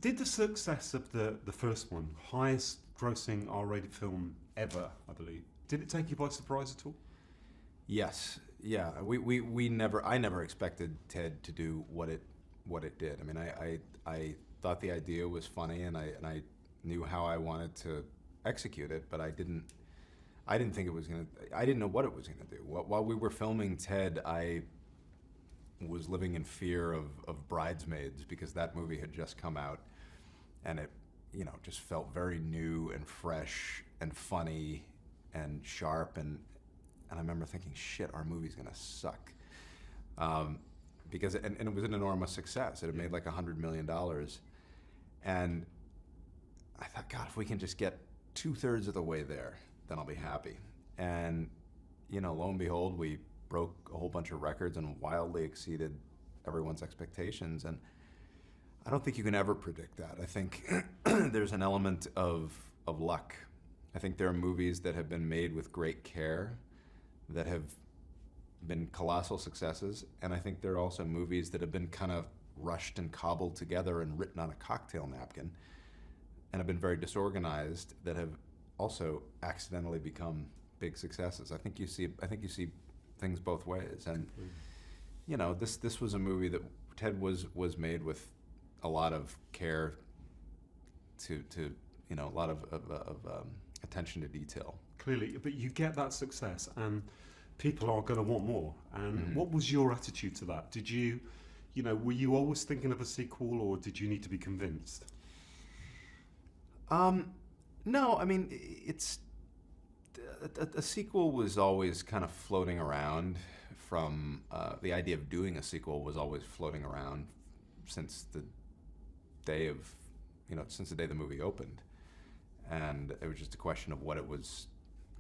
Did the success of the first one, highest grossing R-rated film ever, I believe, did it take you by surprise at all? Yes, yeah. I never expected Ted to do what it did. I mean, I thought the idea was funny, and I knew how I wanted to execute it, but I didn't think it was gonna. I didn't know what it was gonna do. While we were filming Ted, I was living in fear of Bridesmaids because that movie had just come out, and it, just felt very new and fresh and funny and sharp, and I remember thinking, shit, our movie's gonna suck, because it was an enormous success. It had made like $100 million, and I thought, God, if we can just get 2/3 of the way there, then I'll be happy. And lo and behold, we broke a whole bunch of records and wildly exceeded everyone's expectations. And I don't think you can ever predict that. I think there's an element of luck. I think there are movies that have been made with great care that have been colossal successes, and I think there are also movies that have been kind of rushed and cobbled together and written on a cocktail napkin and have been very disorganized that have also accidentally become big successes. I think you see things both ways, and this was a movie that Ted was made with a lot of care to a lot of attention to detail. Clearly, but you get that success, and people are going to want more. And what was your attitude to that? Did you, were you always thinking of a sequel, or did you need to be convinced? No, I mean, it's a sequel was always kind of floating around. From the idea of doing a sequel was always floating around since the day the movie opened, and it was just a question of what it was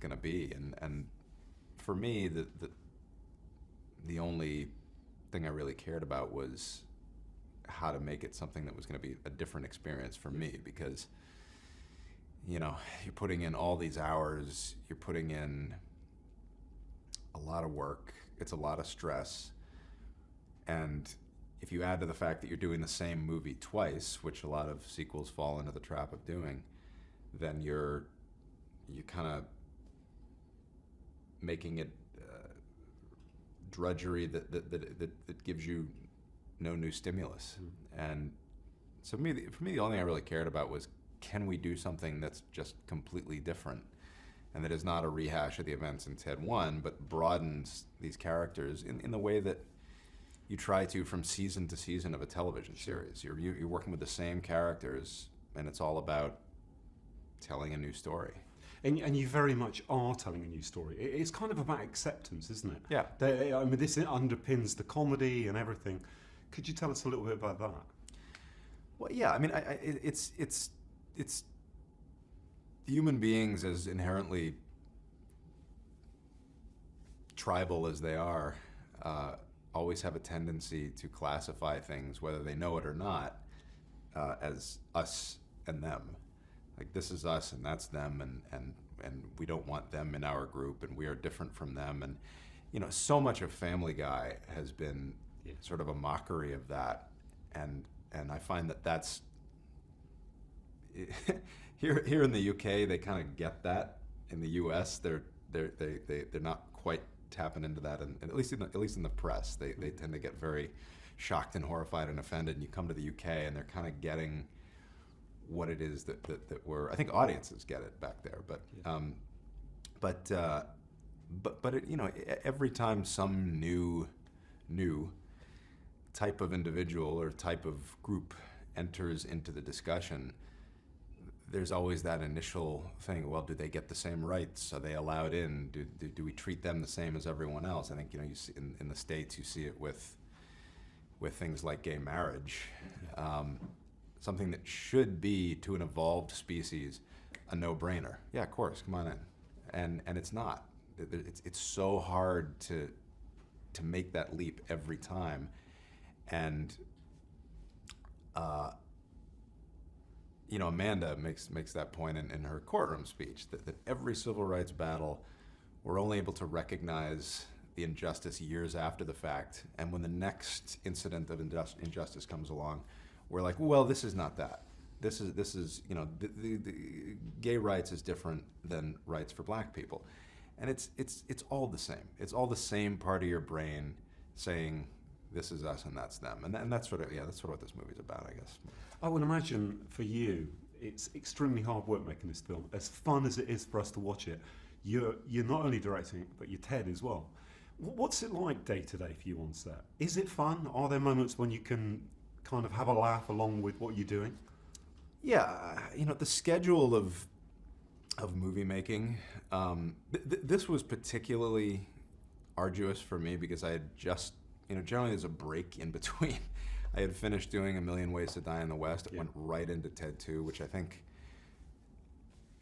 going to be. And for me, the only thing I really cared about was how to make it something that was going to be a different experience for me, because you're putting in all these hours, you're putting in a lot of work, it's a lot of stress, and if you add to the fact that you're doing the same movie twice, which a lot of sequels fall into the trap of doing, then you're kind of making it drudgery that gives you no new stimulus. And so for me, the only thing I really cared about was, can we do something that's just completely different, and that is not a rehash of the events in Ted 1, but broadens these characters in the way that you try to from season to season of a television series. You're working with the same characters, and it's all about telling a new story. And you very much are telling a new story. It's kind of about acceptance, isn't it? Yeah. This underpins the comedy and everything. Could you tell us a little bit about that? Well, yeah. I mean, it's human beings, as inherently tribal as they are, always have a tendency to classify things, whether they know it or not, as us and them. Like, this is us and that's them, and we don't want them in our group, and we are different from them. And so much of Family Guy has been sort of a mockery of that, and I find that's here in the UK, they kind of get that. In the US, they're not quite tapping into that, and at least in the press, they tend to get very shocked and horrified and offended. And you come to the UK, and they're kind of getting what it is that we're. I think audiences get it back there, but every time some new type of individual or type of group enters into the discussion, there's always that initial thing. Well, do they get the same rights? Are they allowed in? Do we treat them the same as everyone else? I think you see in the States, you see it with things like gay marriage. Something that should be, to an evolved species, a no-brainer. Yeah, of course, come on in. And it's not. It's so hard to make that leap every time. And Amanda makes that point in her courtroom speech, that every civil rights battle, we're only able to recognize the injustice years after the fact. And when the next incident of injustice comes along, we're like, well, this is not that. this is you know the gay rights is different than rights for black people, and it's all the same. It's all the same part of your brain saying this is us and that's them, and that's sort of what this movie's about, I guess. I would imagine for you, it's extremely hard work making this film. As fun as it is for us to watch it, you're not only directing it, but you're Ted as well. What's it like day to day for you on set? Is it fun? Are there moments when you can kind of have a laugh along with what you're doing? Yeah, you know, the schedule of movie making, this was particularly arduous for me because I had just, you know, generally there's a break in between. I had finished doing A Million Ways to Die in the West. It went right into Ted 2, which I think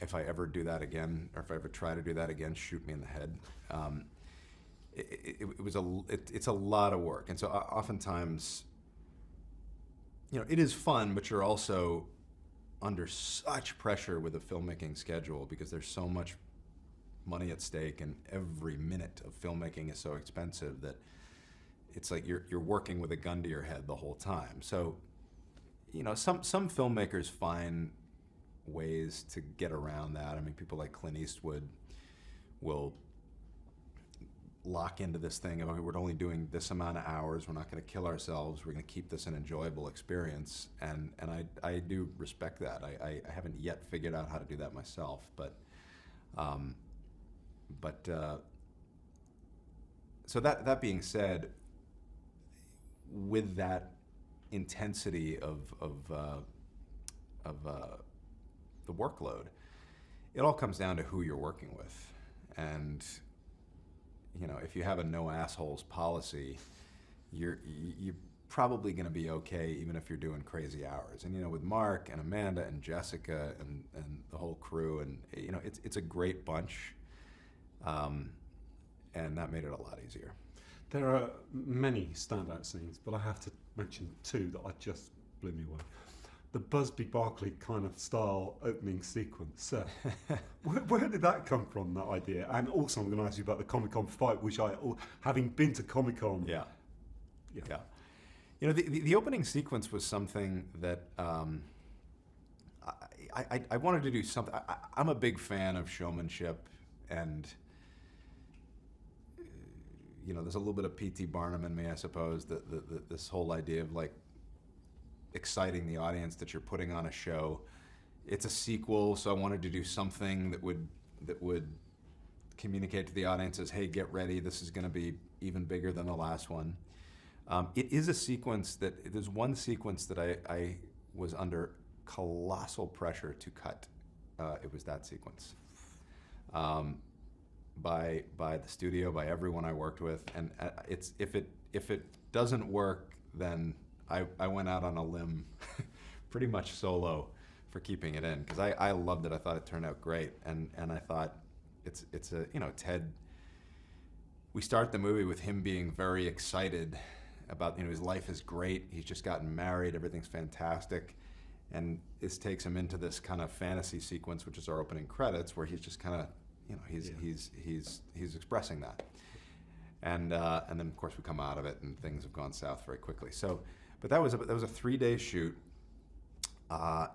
if I ever do that again, or if I ever try to do that again, shoot me in the head. It's a lot of work, and so oftentimes, you know, it is fun, but you're also under such pressure with a filmmaking schedule because there's so much money at stake, and every minute of filmmaking is so expensive that it's like you're working with a gun to your head the whole time. So, you know, some filmmakers find ways to get around that. I mean, people like Clint Eastwood will lock into this thing of, okay, we're only doing this amount of hours, we're not going to kill ourselves, we're going to keep this an enjoyable experience, and I do respect that. I haven't yet figured out how to do that myself, but so that being said, with that intensity of the workload, it all comes down to who you're working with. And you know, if you have a no assholes policy, you're probably going to be okay even if you're doing crazy hours. And you know, with Mark and Amanda and Jessica and the whole crew, and you know, it's a great bunch, and that made it a lot easier. There are many standout scenes, but I have to mention two that just blew me away. The Busby Berkeley kind of style opening sequence. Where did that come from, that idea? And also, I'm going to ask you about the Comic-Con fight, which having been to Comic-Con... Yeah. You know, the opening sequence was something that I wanted to do something. I'm a big fan of showmanship, and you know, there's a little bit of P.T. Barnum in me, I suppose. This whole idea of like exciting the audience that you're putting on a show. It's a sequel, so I wanted to do something that would communicate to the audience as, hey, get ready, this is going to be even bigger than the last one. It is a sequence there's one sequence that I was under colossal pressure to cut. It was that sequence. By the studio, by everyone I worked with, and if it doesn't work, then I went out on a limb, pretty much solo, for keeping it in, because I loved it. I thought it turned out great, and I thought it's a, you know, Ted. We start the movie with him being very excited about, you know, his life is great. He's just gotten married. Everything's fantastic, and this takes him into this kind of fantasy sequence, which is our opening credits, where he's just kind of, you know, he's expressing that, and then of course we come out of it and things have gone south very quickly. So, but that was a 3-day shoot.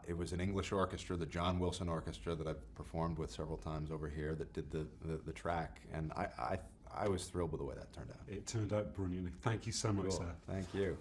It was an English orchestra, the John Wilson Orchestra, that I've performed with several times over here, that did the track, and I was thrilled with the way that turned out. It turned out brilliantly. Thank you so much, Cool. Seth. Thank you.